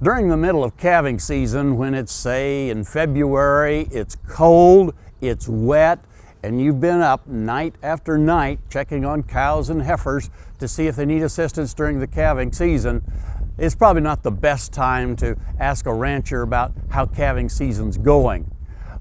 During the middle of calving season, when it's, say, in February, it's cold, it's wet, and you've been up night after night checking on cows and heifers to see if they need assistance during the calving season, it's probably not the best time to ask a rancher about how calving season's going.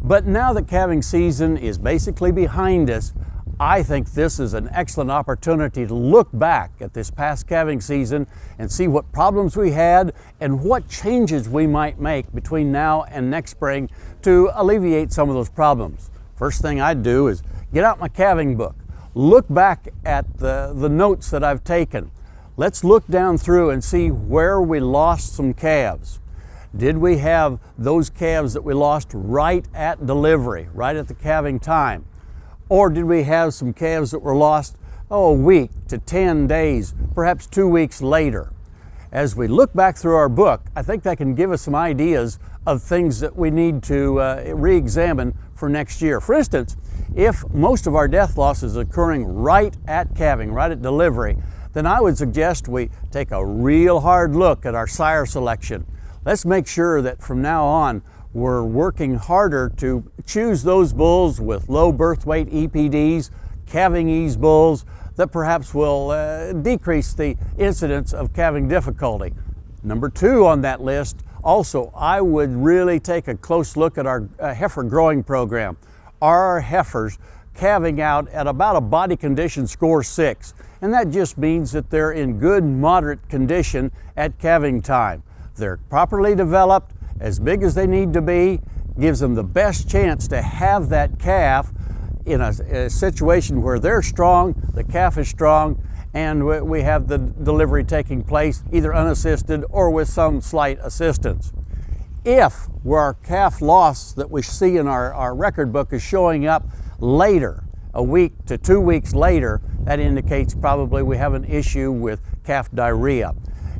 But now that calving season is basically behind us, I think this is an excellent opportunity to look back at this past calving season and see what problems we had and what changes we might make between now and next spring to alleviate some of those problems. First thing I'd do is get out my calving book, look back at the notes that I've taken. Let's look down through and see where we lost some calves. Did we have those calves that we lost right at delivery, right at the calving time? Or did we have some calves that were lost, a week to 10 days, perhaps 2 weeks later? As we look back through our book, I think that can give us some ideas of things that we need to re-examine for next year. For instance, if most of our death loss is occurring right at calving, right at delivery, then I would suggest we take a real hard look at our sire selection. Let's make sure that from now on, we're working harder to choose those bulls with low birth weight EPDs, calving ease bulls that perhaps will decrease the incidence of calving difficulty. Number 2 on that list, also, I would really take a close look at our heifer growing program. Are our heifers calving out at about a body condition score 6? And that just means that they're in good, moderate condition at calving time. They're properly developed, as big as they need to be, gives them the best chance to have that calf in a situation where they're strong, the calf is strong, and we have the delivery taking place either unassisted or with some slight assistance. If where our calf loss that we see in our record book is showing up later, a week to 2 weeks later, that indicates probably we have an issue with calf diarrhea.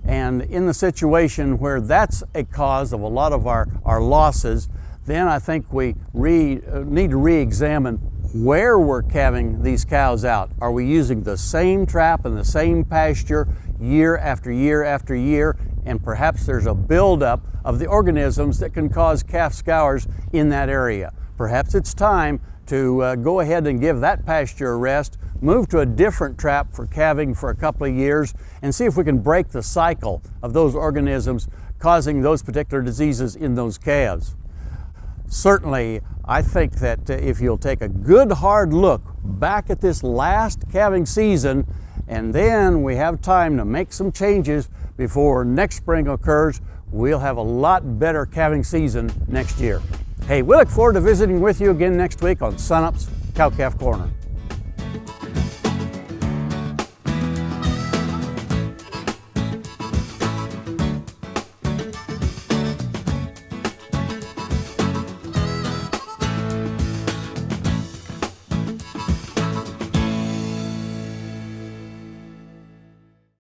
And in the situation where that's a cause of a lot of our losses, then I think we need to re-examine where we're calving these cows out. Are we using the same trap and the same pasture year after year after year? And perhaps there's a buildup of the organisms that can cause calf scours in that area. Perhaps it's time to go ahead and give that pasture a rest, move to a different trap for calving for a couple of years, and see if we can break the cycle of those organisms causing those particular diseases in those calves. Certainly, I think that if you'll take a good hard look back at this last calving season, and then we have time to make some changes before next spring occurs, we'll have a lot better calving season next year. Hey, we look forward to visiting with you again next week on Sunup's Cow-Calf Corner.